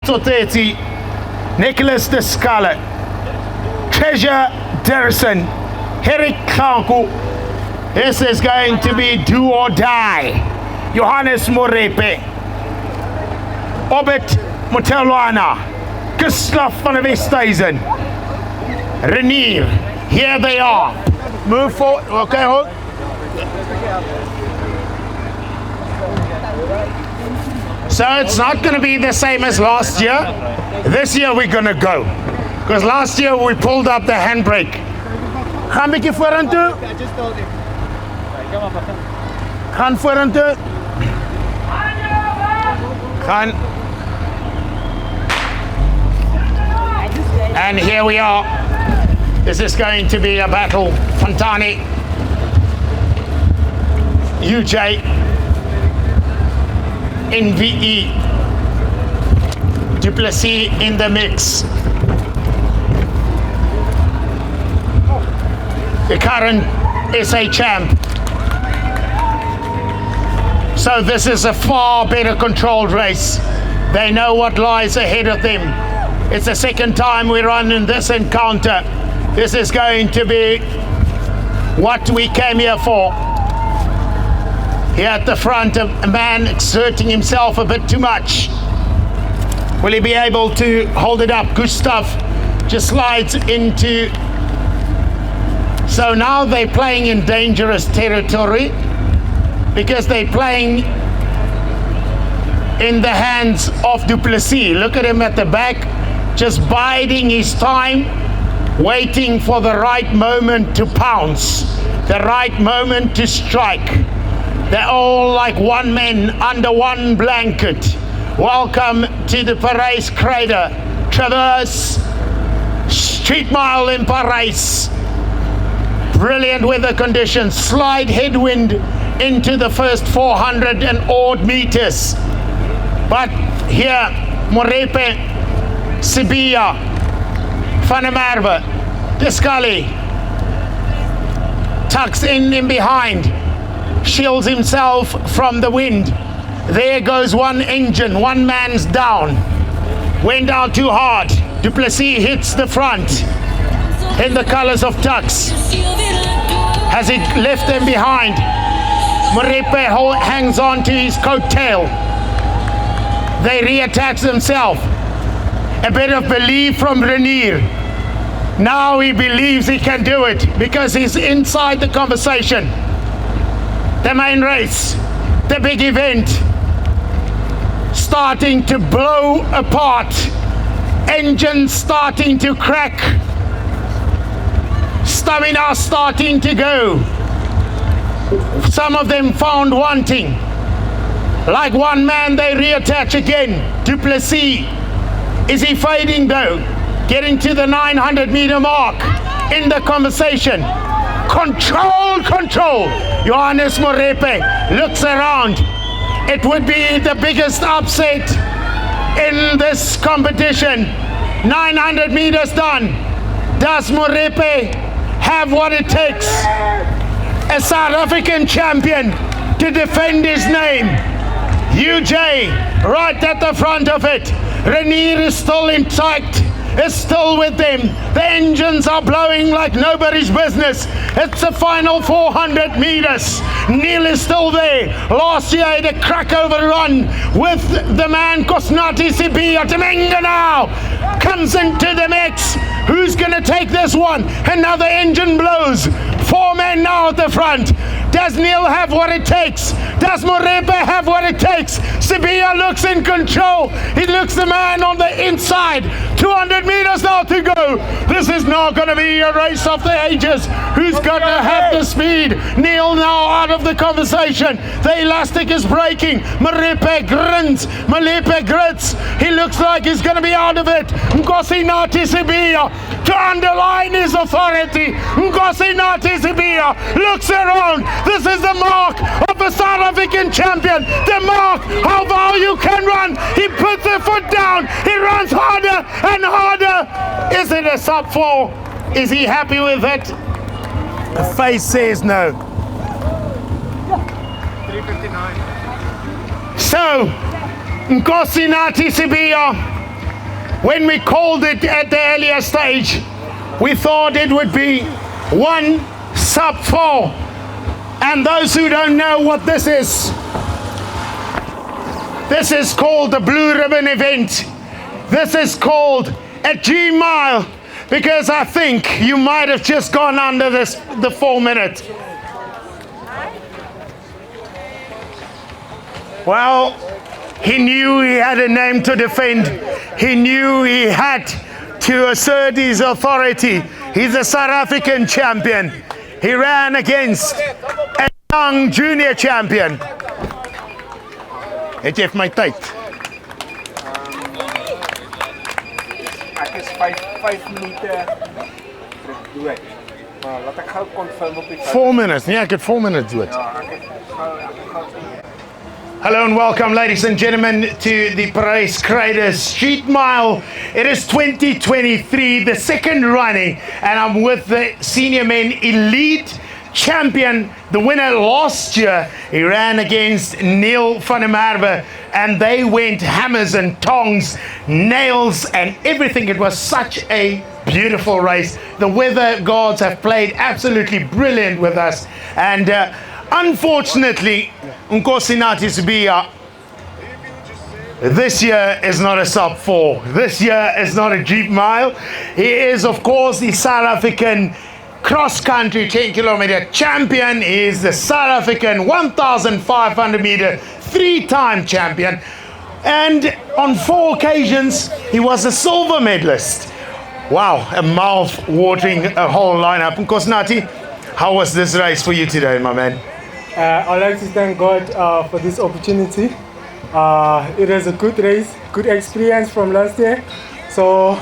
Toteti, Nicholas de Scarlet, Treasure Derrison, Eric Klanku. This is going to be do or die. Johannes Morepe, Obed Motelwana, Gustav van der Westhuizen, Renier. Here they are. Move forward. Okay, hold. So it's not going to be the same as last year. This year we're going to go. Because last year we pulled up the handbrake. Gaan bietjie vorentoe. Gaan vorentoe. Gaan. And here we are. This is going to be a battle. Fontani, UJ, NVE, Duplessis in the mix. The current SA champ. So this is a far better controlled race. They know what lies ahead of them. It's the second time we run in this encounter. This is going to be what we came here for. Here at the front, a man exerting himself a bit too much. Will he be able to hold it up? Gustav just slides into. So now they're playing in dangerous territory because they're playing in the hands of Duplessis. Look at him at the back, just biding his time, waiting for the right moment to pounce, the right moment to strike. They're all like one man under one blanket. Welcome to the Parys Crater. Traverse Street Mile in Parys. Brilliant weather conditions. Slide headwind into the first 400 and odd meters. But here, Morepe, Sibia, Van der Merwe, Descali tucks in behind, shields himself from the wind. There goes one engine, one man's down. Went down too hard. Duplessis hits the front in the colors of Tux. Has he left them behind? Morepe hangs on to his coattail. They reattach themselves. A bit of belief from Renier. Now he believes he can do it because he's inside the conversation. The main race, the big event, starting to blow apart. Engines starting to crack. Stamina starting to go. Some of them found wanting. Like one man, they reattach again. Duplessis. Is he fading though? Getting to the 900 meter mark in the conversation. Control, control. Johannes Morepe looks around. It would be the biggest upset in this competition. 900 meters done. Does Morepe have what it takes? A South African champion to defend his name. UJ right at the front of it. Renier is still intact, is still with them. The engines are blowing like nobody's business. It's the final 400 meters. Neil is still there. Last year he had a crack overrun with the man Kosnati Sibia. Temenga now comes into the mix. Who's going to take this one? Another engine blows. 4 men now at the front. Does Neil have what it takes? Does Morepe have what it takes? Sibia looks in control. He looks the man on the inside. 200 meters now to go. This is not going to be a race of the ages. Who's going to have the speed? Neil now out of the conversation. The elastic is breaking. Morepe grins. Morepe grits. He looks like he's going to be out of it. Nkosinati Sibia to underline his authority. Nkosinati Sibia looks around. This is the mark of a South African champion. The mark how far you can run. He puts the foot down. He runs harder and harder. Is it a sub 4? Is he happy with it? The face says no. 3:59. So, Nkosinati Sibia When we called it at the earlier stage, we thought it would be 1 sub 4. And those who don't know what this is called the Blue Ribbon event. This is called a G mile, because I think you might have just gone under the 4 minute. Well, he knew he had a name to defend. He knew he had to assert his authority. He's a South African champion. He ran against a young junior champion. Het jy vir my tyd? Ek is 5 minute dood. Maar laat ek gou confirm op die 4 minutes. Nee, ek het 4 minutes dood. Ja, ek het gou. Hello and welcome, ladies and gentlemen, to the Parys Craters Street Mile. It is 2023, the second running, and I'm with the senior men elite champion, the winner last year. He ran against Neil van der Merwe, and they went hammers and tongs, nails and everything. It was such a beautiful race. The weather gods have played absolutely brilliant with us, and unfortunately, Nkosinathi Sibiya, this year is not a sub 4. This year is not a Jeep mile. He is, of course, the South African cross-country 10-kilometer champion. He is the South African 1,500 meter 3-time champion. And on 4 occasions, he was a silver medalist. Wow, a mouth-watering whole lineup. Nkosinathi, how was this race for you today, my man? I'd like to thank God for this opportunity. It was a good race, good experience from last year. So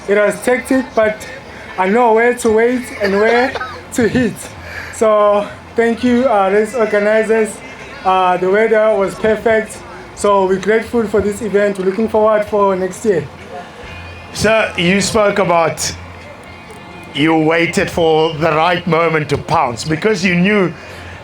it was tactic, but I know where to wait and where to hit. So thank you, race organizers. The weather was perfect. So we're grateful for this event. We're looking forward for next year. So you spoke about you waited for the right moment to pounce because you knew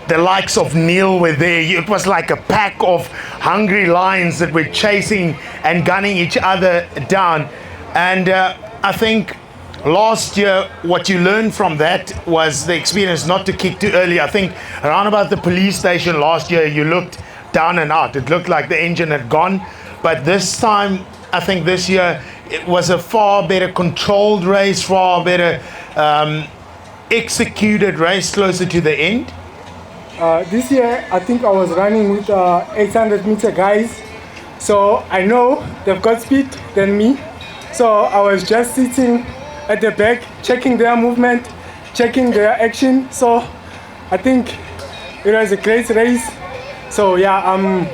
the likes of Neil were there. It was like a pack of hungry lions that were chasing and gunning each other down. And I think last year, what you learned from that was the experience not to kick too early. I think around about the police station last year, you looked down and out. It looked like the engine had gone. But this time, I think this year, it was a far better controlled race, far better executed race closer to the end. This year, I think I was running with 800 meter guys. So I know they've got speed than me. So I was just sitting at the back, checking their movement, checking their action. So I think it was a great race. So yeah,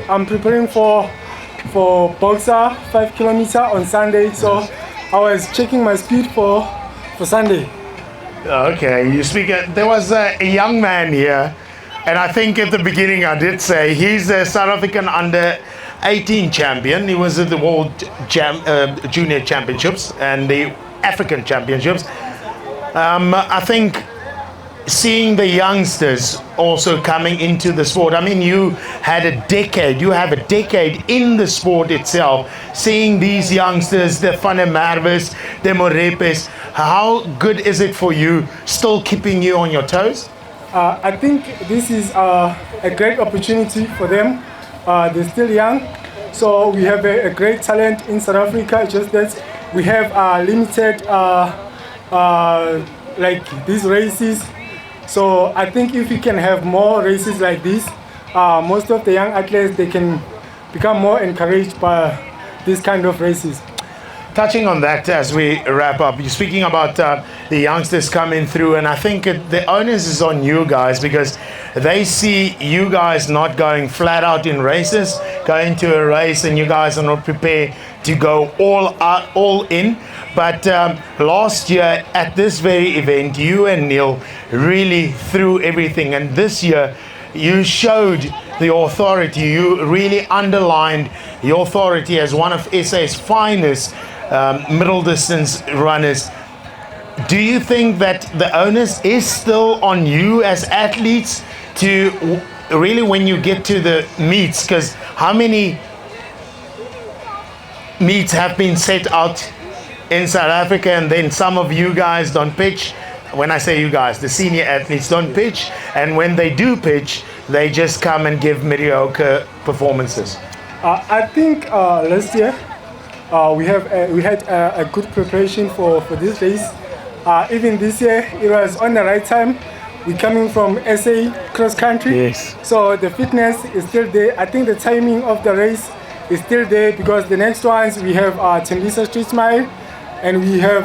I'm preparing for Boxer 5 kilometer on Sunday. So I was checking my speed for Sunday. Okay, you speak. There was a young man here, and I think at the beginning I did say he's the South African under 18 champion. He was at the World Junior Championships and the African Championships. I think seeing the youngsters also coming into the sport. I mean, you have a decade in the sport itself. Seeing these youngsters, the Van der Merwes, the Morepes, how good is it for you, still keeping you on your toes? I think this is a great opportunity for them. They're still young, so we have a great talent in South Africa. Just that we have limited like these races. So I think if we can have more races like this, most of the young athletes, they can become more encouraged by these kind of races. Touching on that as we wrap up, you're speaking about the youngsters coming through, and I think the onus is on you guys because they see you guys not going flat out in races, going to a race and you guys are not prepared to go all out, all in. But last year at this very event, you and Neil really threw everything, and this year you showed the authority. You really underlined your authority as one of SA's finest middle distance runners. Do you think that the onus is still on you as athletes to really, when you get to the meets, because how many meets have been set out in South Africa, and then some of you guys don't pitch. When I say you guys, the senior athletes don't pitch, and when they do pitch, they just come and give mediocre performances. I think last year we had a good preparation for this race. Even this year, it was on the right time. We're coming from SA cross country, Yes. so the fitness is still there. I think the timing of the race is still there because the next ones we have Tembisa Street Mile and we have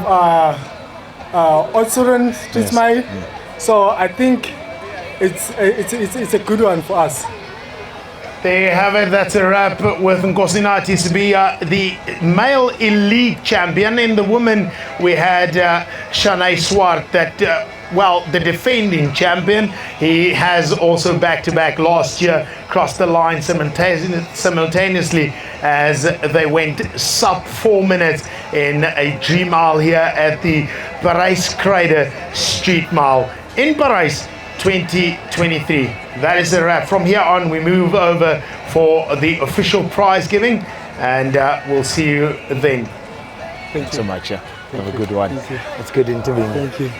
Otsuran Street Mile. So I think it's a good one for us. There you have it. That's a wrap with Nkosinathi Sibiya, the male elite champion. In the women, we had Shanae Swart, that well, the defending champion. He has also back-to-back last year crossed the line simultaneously as they went sub 4 minutes in a dream mile here at the Parys Kruider Street Mile in Parys 2023. That is a wrap. From here on, we move over for the official prize giving, and we'll see you then. Thank you so much. Have a good one. Thank you. It's good interviewing. Thank you.